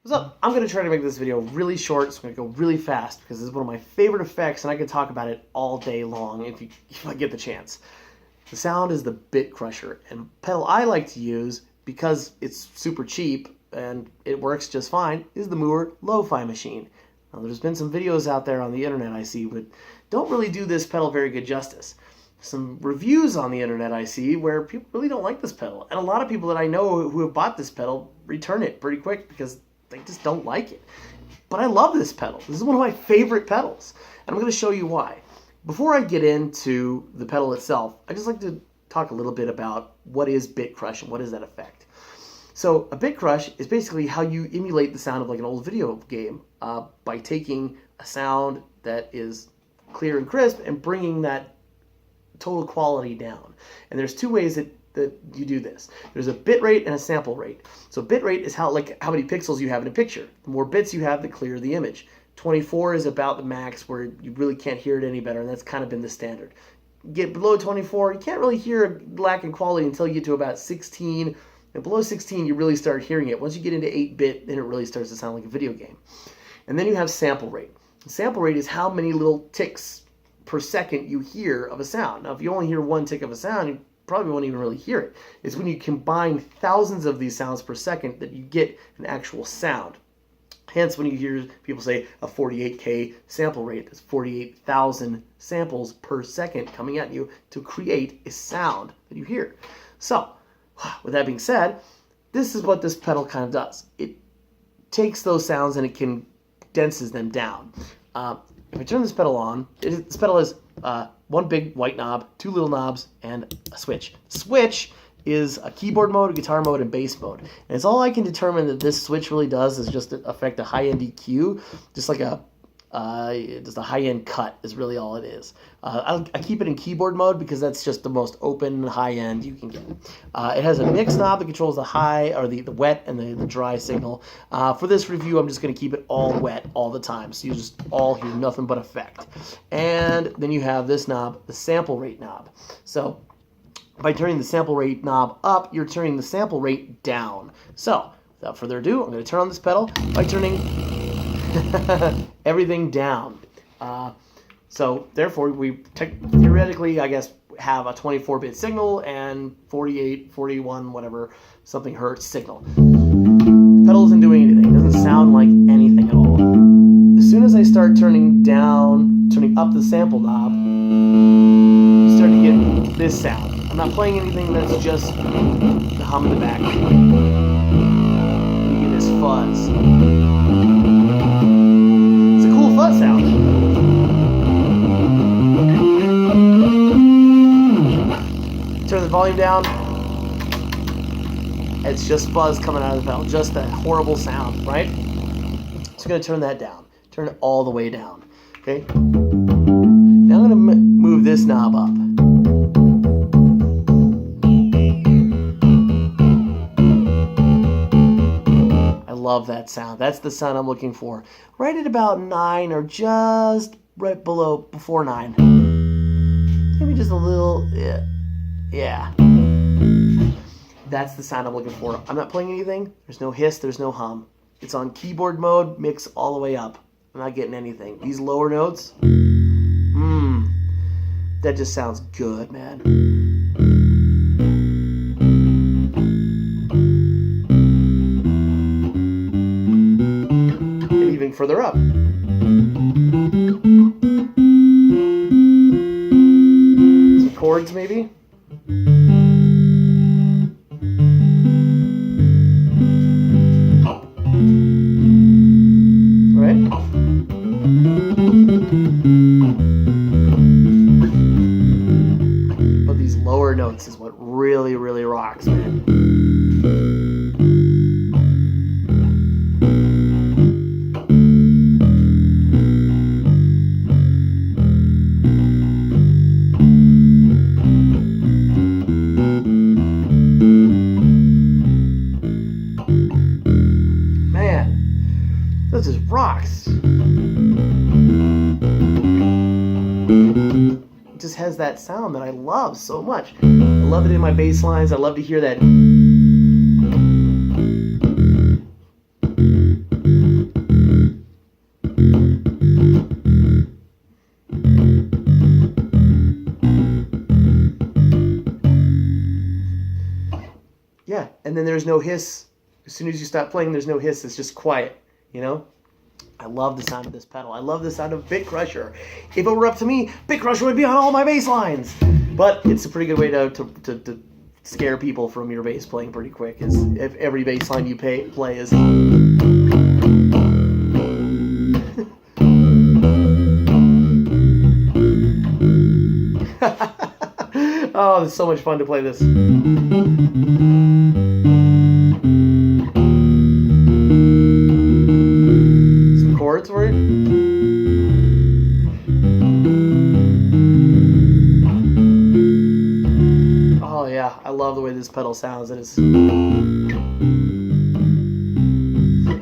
What's up? I'm going to try to make this video really short, so I'm going to go really fast because this is one of my favorite effects and I could talk about it all day long if I get the chance. The sound is the bit crusher, and pedal I like to use because it's super cheap and it works just fine is the Mooer Lofi Machine. Now, there's been some videos out there on the internet I see, but don't really do this pedal very good justice. Some reviews on the internet I see where people really don't like this pedal, and a lot of people that I know who have bought this pedal return it pretty quick because they just don't like it. But I love this pedal. This is one of my favorite pedals, and I'm going to show you why. Before I get into the pedal itself, I just like to talk a little bit about what is bit crush and what is that effect. So a bit crush is basically how you emulate the sound of like an old video game by taking a sound that is clear and crisp and bringing that total quality down. And there's two ways that you do this. There's a bit rate and a sample rate. So bit rate is how many pixels you have in a picture. The more bits you have, the clearer the image. 24 is about the max where you really can't hear it any better, and that's kind of been the standard. Get below 24, you can't really hear a lack in quality until you get to about 16. And below 16, you really start hearing it. Once you get into 8-bit, then it really starts to sound like a video game. And then you have sample rate. The sample rate is how many little ticks per second you hear of a sound. Now, if you only hear one tick of a sound, you probably won't even really hear it. It's when you combine thousands of these sounds per second that you get an actual sound. Hence, when you hear people say a 48K sample rate, that's 48,000 samples per second coming at you to create a sound that you hear. So, with that being said, this is what this pedal kind of does. It takes those sounds and it condenses them down. If I turn this pedal on, this pedal is one big white knob, two little knobs, and a switch. Switch is a keyboard mode, a guitar mode, and bass mode. And it's all I can determine that this switch really does is just affect a high-end EQ, just like just a high-end cut is really all it is. I keep it in keyboard mode because that's just the most open high-end you can get. It has a mix knob that controls the high, or the wet and the dry signal. For this review, I'm just going to keep it all wet all the time, so you just all hear nothing but effect. And then you have this knob, the sample rate knob. So by turning the sample rate knob up, you're turning the sample rate down. So without further ado, I'm going to turn on this pedal by turning everything down. So therefore, we theoretically, I guess, have a 24-bit signal and 48, 41, whatever, something hertz signal. The pedal isn't doing anything. It doesn't sound like anything at all. As soon as I start turning up the sample knob, you start to get this sound. I'm not playing anything, that's just the hum in the back. You get this fuzz. It's a cool fuzz sound. Turn the volume down. It's just fuzz coming out of the pedal. Just that horrible sound, right? So I'm going to turn that down. Turn it all the way down. Okay? Now I'm going to move this knob up. Love that sound. That's the sound I'm looking for. Right at about 9 or just right before 9. Maybe just a little, yeah. That's the sound I'm looking for. I'm not playing anything. There's no hiss, there's no hum. It's on keyboard mode, mix all the way up. I'm not getting anything. These lower notes, that just sounds good, man. Further up. Some chords, maybe. All right. But these lower notes is what really, really rocks, man. That just rocks. It just has that sound that I love so much. I love it in my bass lines. I love to hear that. then there's no hiss. As soon as you stop playing, there's no hiss. It's just quiet, you know? I love the sound of this pedal. I love the sound of Bit Crusher. If it were up to me, Bit Crusher would be on all my bass lines. But it's a pretty good way to scare people from your bass playing pretty quick. Is if every bass line you play is... Oh, it's so much fun to play this. Some chords for you. Oh yeah, I love the way this pedal sounds. It is.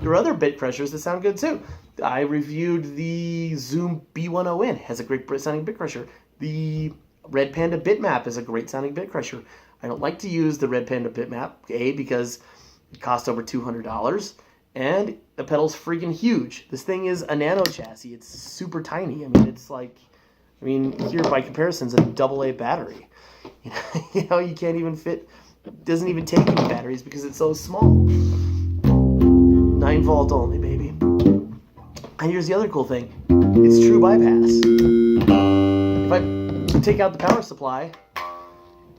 There are other bit crushers that sound good too. I reviewed the Zoom B10N. Has a great sounding bit crusher. The Red Panda Bitmap is a great sounding bit crusher. I don't like to use the Red Panda Bitmap, A, because it costs over $200, and the pedal's freaking huge. This thing is a nano chassis. It's super tiny. I mean, it's like, here by comparison, it's a AA battery. You know, you can't even fit, it doesn't even take any batteries because it's so small. 9 volt only, baby. And here's the other cool thing. It's true bypass. If I take out the power supply,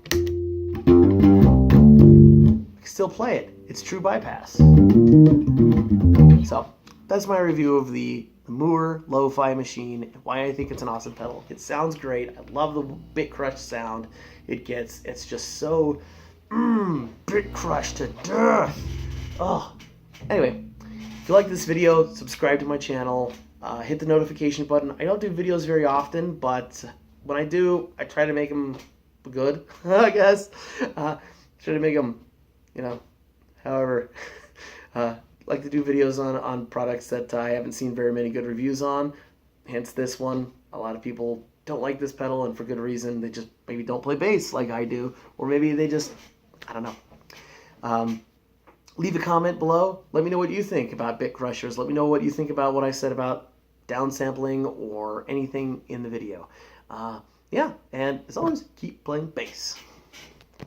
I can still play it. It's true bypass. So that's my review of the Mooer Lofi Machine and why I think it's an awesome pedal. It sounds great. I love the bit crush sound it gets. It's just so bit crushed to death. Oh, anyway, if you like this video, subscribe to my channel. Hit the notification button. I don't do videos very often, but when I do, I try to make them good, I guess. Try to make them, however, like to do videos on products that I haven't seen very many good reviews on. Hence this one. A lot of people don't like this pedal, and for good reason. They just maybe don't play bass like I do, or maybe they just, I don't know. Leave a comment below. Let me know what you think about bit crushers. Let me know what you think about what I said about downsampling or anything in the video. Yeah, and as always, keep playing bass.